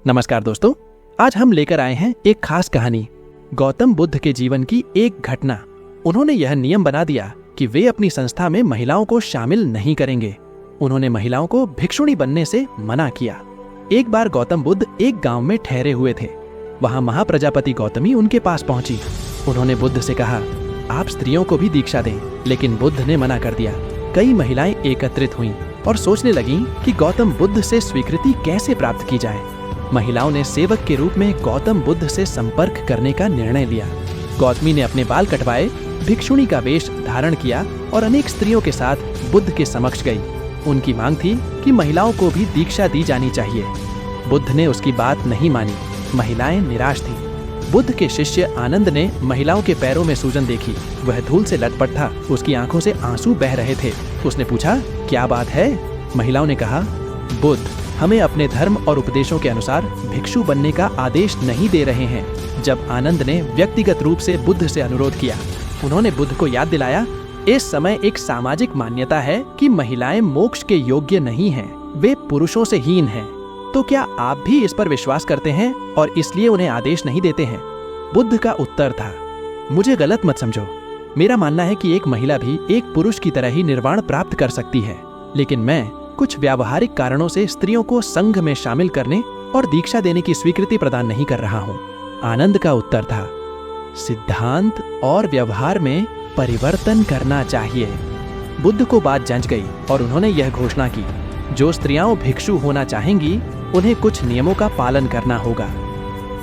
नमस्कार दोस्तों, आज हम लेकर आए हैं एक खास कहानी, गौतम बुद्ध के जीवन की एक घटना। उन्होंने यह नियम बना दिया कि वे अपनी संस्था में महिलाओं को शामिल नहीं करेंगे। उन्होंने महिलाओं को भिक्षुणी बनने से मना किया। एक बार गौतम बुद्ध एक गांव में ठहरे हुए थे। वहां महाप्रजापति गौतमी उनके पास पहुंची। उन्होंने बुद्ध से कहा, आप स्त्रियों को भी दीक्षा दें, लेकिन बुद्ध ने मना कर दिया। कई महिलाएं एकत्रित हुईं और सोचने लगीं कि गौतम बुद्ध से स्वीकृति कैसे प्राप्त की जाए। महिलाओं ने सेवक के रूप में गौतम बुद्ध से संपर्क करने का निर्णय लिया। गौतमी ने अपने बाल कटवाए, भिक्षुणी का वेश धारण किया और अनेक स्त्रियों के साथ बुद्ध के समक्ष गई। उनकी मांग थी कि महिलाओं को भी दीक्षा दी जानी चाहिए। बुद्ध ने उसकी बात नहीं मानी। महिलाएं निराश थीं। बुद्ध के शिष्य आनंद ने महिलाओं के पैरों में सूजन देखी। वह धूल से लटपट था। उसकी आंखों से आंसू बह रहे थे। उसने पूछा, क्या बात है? महिलाओं ने कहा, बुद्ध हमें अपने धर्म और उपदेशों के अनुसार भिक्षु बनने का आदेश नहीं दे रहे हैं। जब आनंद ने व्यक्तिगत रूप से बुद्ध से अनुरोध किया, उन्होंने बुद्ध को याद दिलाया, इस समय एक सामाजिक मान्यता है कि महिलाएं मोक्ष के योग्य नहीं हैं, वे पुरुषों से हीन हैं। तो क्या आप भी इस पर विश्वास करते हैं और इसलिए उन्हें आदेश नहीं देते हैं? बुद्ध का उत्तर था, मुझे गलत मत समझो। मेरा मानना है कि एक महिला भी एक पुरुष की तरह ही निर्वाण प्राप्त कर सकती है, लेकिन मैं कुछ व्यावहारिक कारणों से स्त्रियों को संघ में शामिल करने और दीक्षा देने की स्वीकृति प्रदान नहीं कर रहा हूँ। आनंद का उत्तर था, सिद्धांत और व्यवहार में परिवर्तन करना चाहिए। बुद्ध को बात जंच गई और उन्होंने यह घोषणा की, जो स्त्रियां भिक्षु होना चाहेंगी उन्हें कुछ नियमों का पालन करना होगा।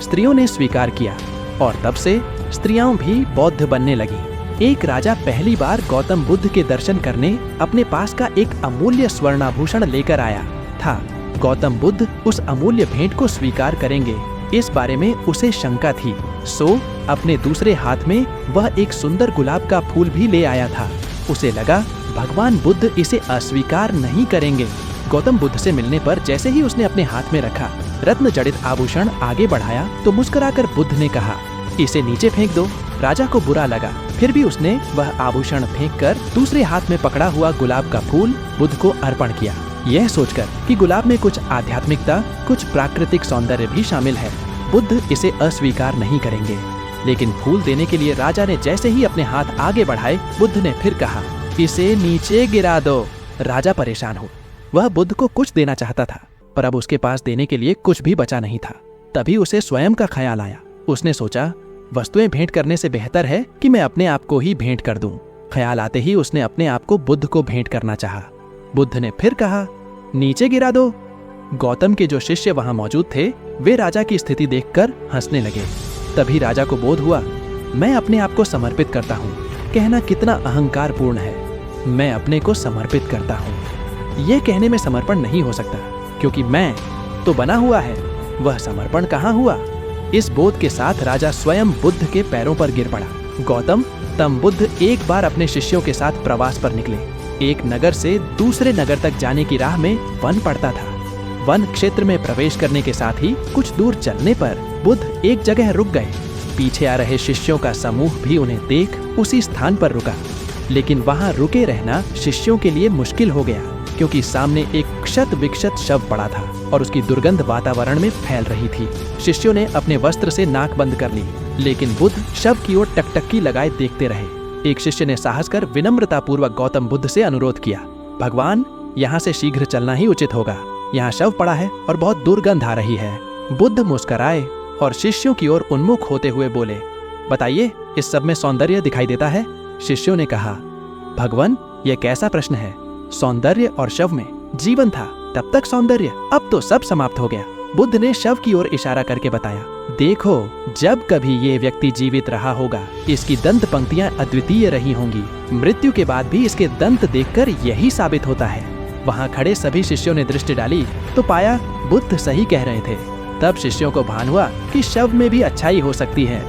स्त्रियों ने स्वीकार किया और तब से स्त्रियां भी बौद्ध बनने लगीं। एक राजा पहली बार गौतम बुद्ध के दर्शन करने अपने पास का एक अमूल्य स्वर्णाभूषण लेकर आया था। गौतम बुद्ध उस अमूल्य भेंट को स्वीकार करेंगे, इस बारे में उसे शंका थी। सो अपने दूसरे हाथ में वह एक सुंदर गुलाब का फूल भी ले आया था। उसे लगा भगवान बुद्ध इसे अस्वीकार नहीं करेंगे। गौतम बुद्ध से मिलने पर जैसे ही उसने अपने हाथ में रखा, रत्न जड़ित आभूषण आगे बढ़ाया तो मुस्कुराकर बुद्ध ने कहा, इसे नीचे फेंक दो। राजा को बुरा लगा, फिर भी उसने वह आभूषण फेंककर दूसरे हाथ में पकड़ा हुआ गुलाब का फूल बुद्ध को अर्पण किया, यह सोचकर कि गुलाब में कुछ आध्यात्मिकता, कुछ प्राकृतिक सौंदर्य भी शामिल है। बुद्ध इसे अस्वीकार नहीं करेंगे। लेकिन फूल देने के लिए राजा ने जैसे ही अपने हाथ आगे बढ़ाए, बुद्ध ने फिर कहा, इसे नीचे गिरा दो। राजा परेशान हो। वह बुद्ध को कुछ देना चाहता था, पर अब उसके पास देने के लिए कुछ भी बचा नहीं था। तभी उसे स्वयं का ख्याल आया। उसने सोचा, वस्तुएं भेंट करने से बेहतर है कि मैं अपने आप को ही भेंट कर दूं। ख्याल आते ही उसने अपने आप को बुद्ध को भेंट करना चाहा। बुद्ध ने फिर कहा, नीचे गिरा दो। गौतम के जो शिष्य वहां मौजूद थे, वे राजा की स्थिति देखकर हंसने लगे। तभी राजा को बोध हुआ, मैं अपने आप को समर्पित करता हूँ। कहना कितना अहंकार पूर्ण है। मैं अपने को समर्पित करता हूँ, यह कहने में समर्पण नहीं हो सकता, क्योंकि मैं तो बना हुआ है। वह समर्पण कहाँ हुआ? इस बोध के साथ राजा स्वयं बुद्ध के पैरों पर गिर पड़ा। गौतम तम बुद्ध एक बार अपने शिष्यों के साथ प्रवास पर निकले। एक नगर से दूसरे नगर तक जाने की राह में वन पड़ता था। वन क्षेत्र में प्रवेश करने के साथ ही कुछ दूर चलने पर बुद्ध एक जगह रुक गए। पीछे आ रहे शिष्यों का समूह भी उन्हें देख उसी स्थान पर रुका। लेकिन वहां रुके रहना शिष्यों के लिए मुश्किल हो गया, क्योंकि सामने एक क्षत विक्षत शव पड़ा था और उसकी दुर्गंध वातावरण में फैल रही थी। शिष्यों ने अपने वस्त्र से नाक बंद कर ली, लेकिन बुद्ध शव की ओर टकटकी लगाए देखते रहे। एक शिष्य ने साहस कर विनम्रता पूर्वक गौतम बुद्ध से अनुरोध किया, भगवान, यहाँ से शीघ्र चलना ही उचित होगा। यहाँ शव पड़ा है और बहुत दुर्गंध आ रही है। बुद्ध मुस्कुराए और शिष्यों की ओर उन्मुख होते हुए बोले, बताइए, इस सब में सौंदर्य दिखाई देता है? शिष्यों ने कहा, भगवान, यह कैसा प्रश्न है? सौंदर्य और शव में जीवन था, तब तक सौंदर्य, अब तो सब समाप्त हो गया। बुद्ध ने शव की ओर इशारा करके बताया, देखो, जब कभी ये व्यक्ति जीवित रहा होगा, इसकी दंत पंक्तियां अद्वितीय रही होंगी। मृत्यु के बाद भी इसके दंत देखकर यही साबित होता है। वहां खड़े सभी शिष्यों ने दृष्टि डाली तो पाया बुद्ध सही कह रहे थे। तब शिष्यों को भान हुआ कि शव में भी अच्छाई हो सकती है।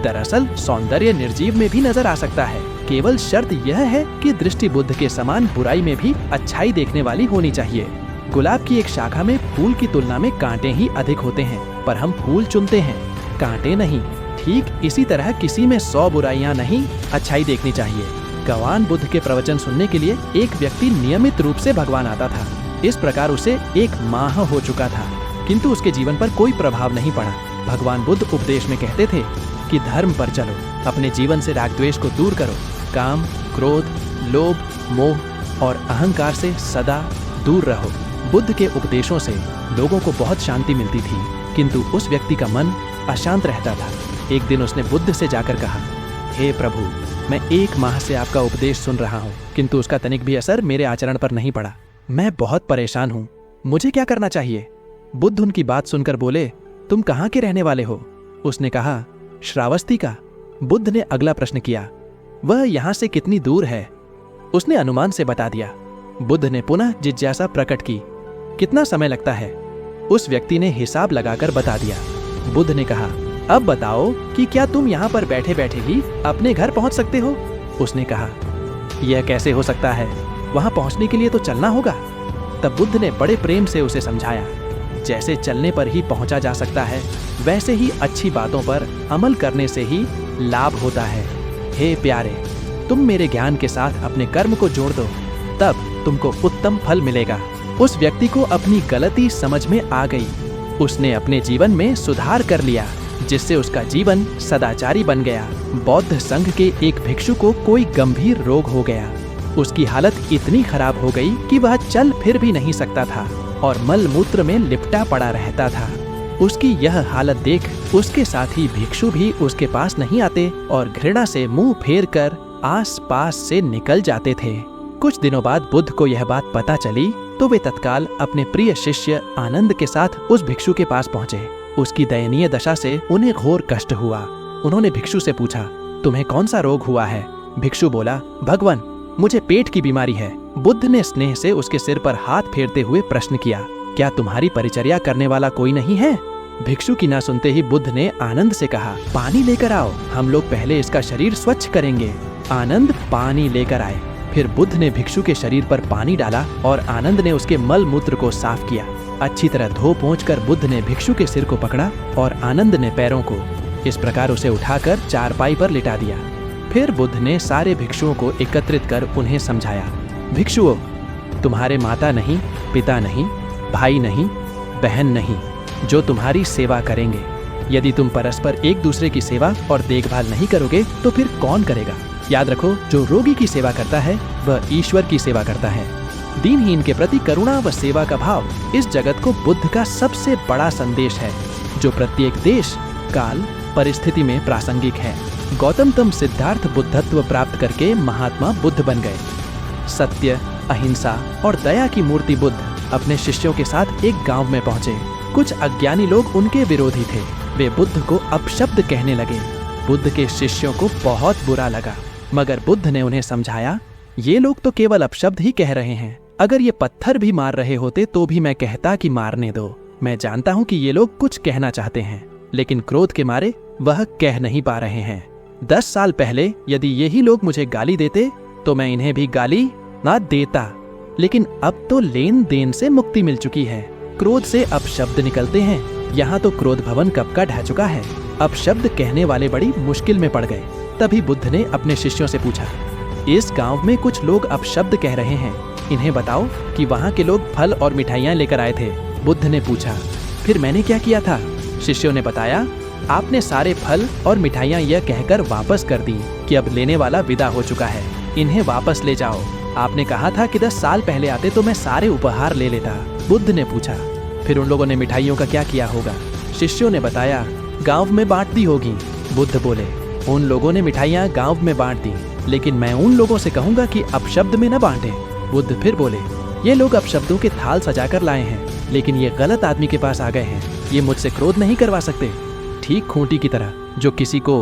दरअसल सौंदर्य निर्जीव में भी नजर आ सकता है। केवल शर्त यह है कि दृष्टि बुद्ध के समान बुराई में भी अच्छाई देखने वाली होनी चाहिए। गुलाब की एक शाखा में फूल की तुलना में कांटे ही अधिक होते हैं, पर हम फूल चुनते हैं, कांटे नहीं। ठीक इसी तरह किसी में 100 बुराइयां नहीं, अच्छाई देखनी चाहिए। गवान बुद्ध के प्रवचन सुनने के लिए एक व्यक्ति नियमित रूप से भगवान आता था। इस प्रकार उसे 1 माह हो चुका था। किंतु उसके जीवन पर कोई प्रभाव नहीं पड़ा। भगवान बुद्ध उपदेश में कहते थे कि धर्म पर चलो, अपने जीवन से राग द्वेष को दूर करो, काम, क्रोध, लोभ, मोह और अहंकार से सदा दूर रहो। बुद्ध के उपदेशों से लोगों को बहुत शांति मिलती थी, किंतु उस व्यक्ति का मन अशांत रहता था। एक दिन उसने बुद्ध से जाकर कहा, हे प्रभु, मैं 1 माह से आपका उपदेश सुन रहा हूँ, किंतु उसका तनिक भी असर मेरे आचरण पर नहीं पड़ा। मैं बहुत परेशान हूँ, मुझे क्या करना चाहिए? बुद्ध उनकी बात सुनकर बोले, तुम कहाँ के रहने वाले हो? उसने कहा, श्रावस्ती का। बुद्ध ने अगला प्रश्न किया, वह यहाँ से कितनी दूर है? उसने अनुमान से बता दिया। बुद्ध ने पुनः जिज्ञासा प्रकट की, कितना समय लगता है? उस व्यक्ति ने हिसाब लगाकर बता दिया। बुद्ध ने कहा, अब बताओ कि क्या तुम यहाँ पर बैठे बैठे ही अपने घर पहुँच सकते हो? उसने कहा, यह कैसे हो सकता है, वहाँ पहुँचने के लिए तो चलना होगा। तब बुद्ध ने बड़े प्रेम से उसे समझाया, जैसे चलने पर ही पहुँचा जा सकता है, वैसे ही अच्छी बातों पर अमल करने से ही लाभ होता है। हे प्यारे, तुम मेरे ज्ञान के साथ अपने कर्म को जोड़ दो, तब तुमको उत्तम फल मिलेगा। उस व्यक्ति को अपनी गलती समझ में आ गई। उसने अपने जीवन में सुधार कर लिया, जिससे उसका जीवन सदाचारी बन गया। बौद्ध संघ के एक भिक्षु को कोई गंभीर रोग हो गया। उसकी हालत इतनी खराब हो गई कि वह चल फिर भी नहीं सकता था और मल मूत्र में लिपटा पड़ा रहता था। उसकी यह हालत देख उसके साथी भिक्षु भी उसके पास नहीं आते और घृणा से मुंह फेर कर आस पास से निकल जाते थे। कुछ दिनों बाद बुद्ध को यह बात पता चली तो वे तत्काल अपने प्रिय शिष्य आनंद के साथ उस भिक्षु के पास पहुँचे। उसकी दयनीय दशा से उन्हें घोर कष्ट हुआ। उन्होंने भिक्षु से पूछा, तुम्हें कौन सा रोग हुआ है? भिक्षु बोला, भगवान, मुझे पेट की बीमारी है। बुद्ध ने स्नेह से उसके सिर पर हाथ फेरते हुए प्रश्न किया, क्या तुम्हारी परिचर्या करने वाला कोई नहीं है? भिक्षु की ना सुनते ही बुद्ध ने आनंद से कहा, पानी लेकर आओ, हम लोग पहले इसका शरीर स्वच्छ करेंगे। आनंद पानी लेकर आए। फिर बुद्ध ने भिक्षु के शरीर पर पानी डाला और आनंद ने उसके मल मूत्र को साफ किया। अच्छी तरह धो पोंछ कर बुद्ध ने भिक्षु के सिर को पकड़ा और आनंद ने पैरों को। इस प्रकार उसे उठाकर चारपाई पर लिटा दिया। फिर बुद्ध ने सारे भिक्षुओं को एकत्रित कर उन्हें समझाया, भिक्षुओं, तुम्हारे माता नहीं, पिता नहीं, भाई नहीं, बहन नहीं, जो तुम्हारी सेवा करेंगे। यदि तुम परस्पर एक दूसरे की सेवा और देखभाल नहीं करोगे तो फिर कौन करेगा? याद रखो, जो रोगी की सेवा करता है वह ईश्वर की सेवा करता है। दीनहीन के प्रति करुणा व सेवा का भाव इस जगत को बुद्ध का सबसे बड़ा संदेश है, जो प्रत्येक देश, काल, परिस्थिति में प्रासंगिक है। गौतम तम सिद्धार्थ बुद्धत्व प्राप्त करके महात्मा बुद्ध बन गए। सत्य, अहिंसा और दया की मूर्ति बुद्ध अपने शिष्यों के साथ एक गांव में पहुंचे। कुछ अज्ञानी लोग उनके विरोधी थे। वे बुद्ध को अपशब्द कहने लगे। बुद्ध के शिष्यों को बहुत बुरा लगा, मगर बुद्ध ने उन्हें समझाया, ये लोग तो केवल अपशब्द ही कह रहे हैं। अगर ये पत्थर भी मार रहे होते तो भी मैं कहता कि मारने दो। मैं जानता हूँ कि ये लोग कुछ कहना चाहते हैं, लेकिन क्रोध के मारे वह कह नहीं पा रहे हैं। 10 साल पहले यदि यही लोग मुझे गाली देते तो मैं इन्हें भी गाली ना देता, लेकिन अब तो लेन देन से मुक्ति मिल चुकी है। क्रोध से अपशब्द निकलते हैं। यहाँ तो क्रोध भवन कब का ढह चुका है। अपशब्द कहने वाले बड़ी मुश्किल में पड़ गए। तभी बुद्ध ने अपने शिष्यों से पूछा, इस गांव में कुछ लोग अपशब्द कह रहे हैं, इन्हें बताओ कि वहाँ के लोग फल और मिठाइयाँ लेकर आए थे। बुद्ध ने पूछा, फिर मैंने क्या किया था? शिष्यों ने बताया, आपने सारे फल और मिठाइयाँ यह कहकर वापस कर दी कि अब लेने वाला विदा हो चुका है, इन्हें वापस ले जाओ। आपने कहा था कि 10 साल पहले आते तो मैं सारे उपहार ले लेता। बुद्ध ने पूछा, फिर उन लोगों ने मिठाइयों का क्या किया होगा? शिष्यों ने बताया, गांव में बांट दी होगी। बुद्ध बोले, उन लोगों ने मिठाइयाँ गांव में बांट दी, लेकिन मैं उन लोगों से कहूँगा कि अपशब्द में न बांटे। बुद्ध फिर बोले, ये लोग अपशब्दों के थाल सजाकर लाए हैं, लेकिन ये गलत आदमी के पास आ गए हैं। ये मुझसे क्रोध नहीं करवा सकते। ठीक खूंटी की तरह जो किसी को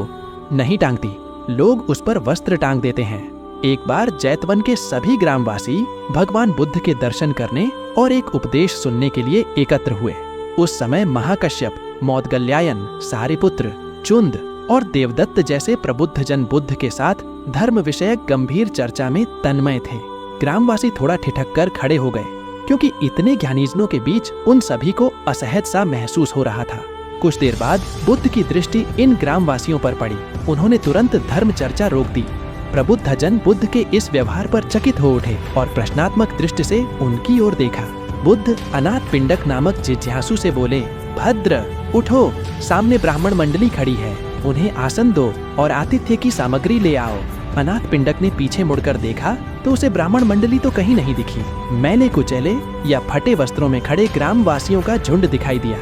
नहीं टांगती, लोग उस पर वस्त्र टांग देते हैं। एक बार जैतवन के सभी ग्रामवासी भगवान बुद्ध के दर्शन करने और एक उपदेश सुनने के लिए एकत्र हुए। उस समय महाकश्यप, मौदगल्यायन, सारिपुत्र, चुंद और देवदत्त जैसे प्रबुद्ध जन बुद्ध के साथ धर्म विषयक गंभीर चर्चा में तन्मय थे। ग्रामवासी थोड़ा ठिठक कर खड़े हो गए, क्योंकि इतने ज्ञानीजनों के बीच उन सभी को असहज सा महसूस हो रहा था। कुछ देर बाद बुद्ध की दृष्टि इन ग्रामवासियों पर पड़ी। उन्होंने तुरंत धर्म चर्चा रोक दी। प्रबुद्ध जन बुद्ध के इस व्यवहार पर चकित हो उठे और प्रश्नात्मक दृष्टि से उनकी ओर देखा। बुद्ध अनाथ पिंडक नामक जिज्ञासु से बोले, भद्र उठो, सामने ब्राह्मण मंडली खड़ी है, उन्हें आसन दो और आतिथ्य की सामग्री ले आओ। अनाथ पिंडक ने पीछे मुड़कर देखा तो उसे ब्राह्मण मंडली तो कहीं नहीं दिखी। मैले कुचैले या फटे वस्त्रों में खड़े ग्रामवासियों का झुंड दिखाई दिया।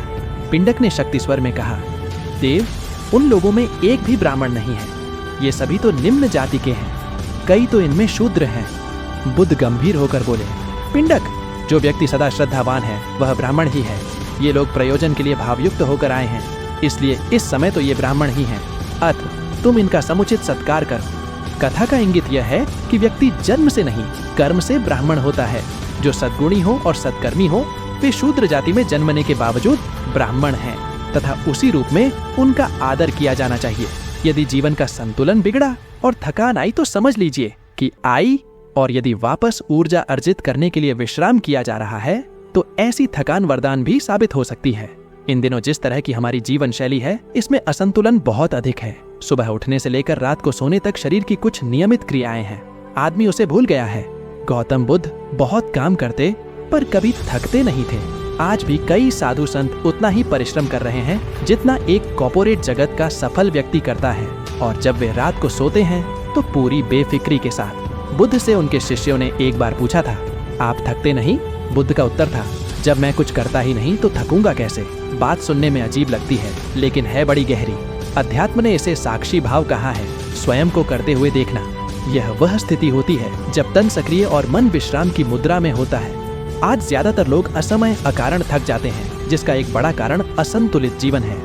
पिंडक ने शक्ति स्वर में कहा, देव, उन लोगों में एक भी ब्राह्मण नहीं है, ये सभी तो निम्न जाति के हैं, कई तो इनमें शूद्र हैं। बुद्ध गंभीर होकर बोले, पिंडक, जो व्यक्ति सदा श्रद्धावान है वह ब्राह्मण ही है। ये लोग प्रयोजन के लिए भावयुक्त होकर आए हैं, इसलिए इस समय तो ये ब्राह्मण ही हैं। अतः तुम इनका समुचित सत्कार करो। कथा का इंगित यह है कि व्यक्ति जन्म से नहीं, कर्म से ब्राह्मण होता है। जो सद्गुणी हो और सत्कर्मी हो, वे शूद्र जाति में जन्मने के बावजूद ब्राह्मण हैं तथा उसी रूप में उनका आदर किया जाना चाहिए। यदि जीवन का संतुलन बिगड़ा और थकान आई तो समझ लीजिए कि आई, और यदि वापस ऊर्जा अर्जित करने के लिए विश्राम किया जा रहा है तो ऐसी थकान वरदान भी साबित हो सकती है। इन दिनों जिस तरह की हमारी जीवन शैली है, इसमें असंतुलन बहुत अधिक है। सुबह उठने से लेकर रात को सोने तक शरीर की कुछ नियमित क्रियाएं हैं, आदमी उसे भूल गया है। गौतम बुद्ध बहुत काम करते पर कभी थकते नहीं थे। आज भी कई साधु संत उतना ही परिश्रम कर रहे हैं जितना एक कॉर्पोरेट जगत का सफल व्यक्ति करता है, और जब वे रात को सोते हैं तो पूरी बेफिक्री के साथ। बुद्ध से उनके शिष्यों ने एक बार पूछा था, आप थकते नहीं? बुद्ध का उत्तर था, जब मैं कुछ करता ही नहीं तो थकूंगा कैसे। बात सुनने में अजीब लगती है लेकिन है बड़ी गहरी। अध्यात्म ने इसे साक्षी भाव कहा है, स्वयं को करते हुए देखना। यह वह स्थिति होती है जब तन सक्रिय और मन विश्राम की मुद्रा में होता है। आज ज्यादातर लोग असमय अकारण थक जाते हैं, जिसका एक बड़ा कारण असंतुलित जीवन है।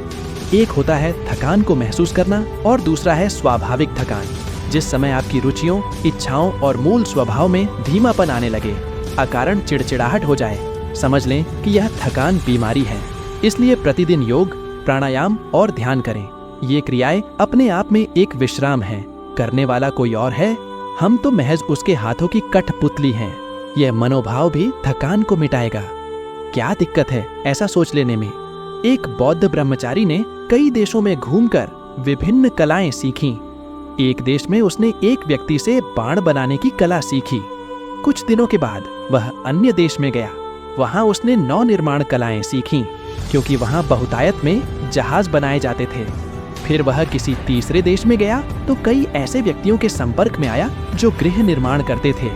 एक होता है थकान को महसूस करना और दूसरा है स्वाभाविक थकान। जिस समय आपकी रुचियों, इच्छाओं और मूल स्वभाव में धीमापन आने लगे, अकारण चिड़चिड़ाहट हो जाए, समझ लें कि यह थकान बीमारी है। इसलिए प्रतिदिन योग, प्राणायाम और ध्यान करें। ये क्रियाएं अपने आप में एक विश्राम है। करने वाला कोई और है, हम तो महज उसके हाथों की कठपुतली हैं। यह मनोभाव भी थकान को मिटाएगा। क्या दिक्कत है ऐसा सोच लेने में? एक बौद्ध ब्रह्मचारी ने कई देशों में घूमकर विभिन्न कलाएं सीखीं। एक देश में उसने एक व्यक्ति से बाण बनाने की कला सीखी। कुछ दिनों के बाद वह अन्य देश में गया। वहां उसने नौ निर्माण कलाएं सीखीं, क्योंकि वहां बहुतायत में जहाज बनाए जाते थे। फिर वह किसी तीसरे देश में गया तो कई ऐसे व्यक्तियों के संपर्क में आया जो गृह निर्माण करते थे।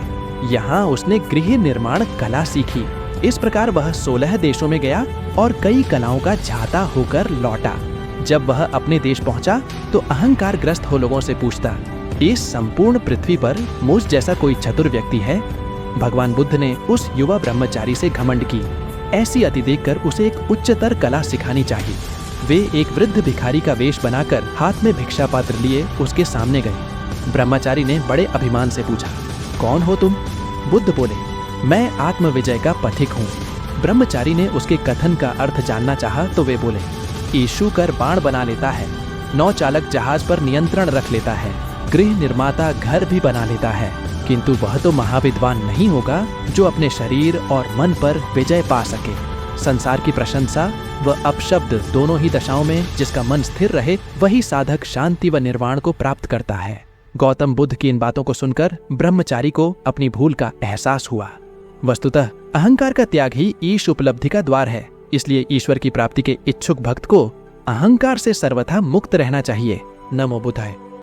यहाँ उसने गृह निर्माण कला सीखी। इस प्रकार वह 16 देशों में गया और कई कलाओं का झाता होकर लौटा। जब वह अपने देश पहुंचा तो अहंकार ग्रस्त हो लोगों से पूछता, इस संपूर्ण पृथ्वी पर मुझ जैसा कोई चतुर व्यक्ति है? भगवान बुद्ध ने उस युवा ब्रह्मचारी से घमंड की। ऐसी अति देखकर उसे एक उच्चतर कला सिखानी चाहिए। वे एक वृद्ध भिखारी का वेश बनाकर हाथ में भिक्षा पात्र लिए उसके सामने गए। ब्रह्मचारी ने बड़े अभिमान से पूछा, कौन हो तुम? बुद्ध बोले, मैं आत्मविजय का पथिक हूँ। ब्रह्मचारी ने उसके कथन का अर्थ जानना चाहा तो वे बोले, ईशु कर बाण बना लेता है, नौ चालक जहाज पर नियंत्रण रख लेता है, गृह निर्माता घर भी बना लेता है, किंतु वह तो महाविद्वान नहीं होगा जो अपने शरीर और मन पर विजय पा सके। संसार की प्रशंसा व अपशब्द दोनों ही दशाओं में जिसका मन स्थिर रहे, वही साधक शांति व निर्वाण को प्राप्त करता है। गौतम बुद्ध की इन बातों को सुनकर ब्रह्मचारी को अपनी भूल का एहसास हुआ। वस्तुतः अहंकार का त्याग ही ईश उपलब्धि का द्वार है। इसलिए ईश्वर की प्राप्ति के इच्छुक भक्त को अहंकार से सर्वथा मुक्त रहना चाहिए। नमो बुद्धाय।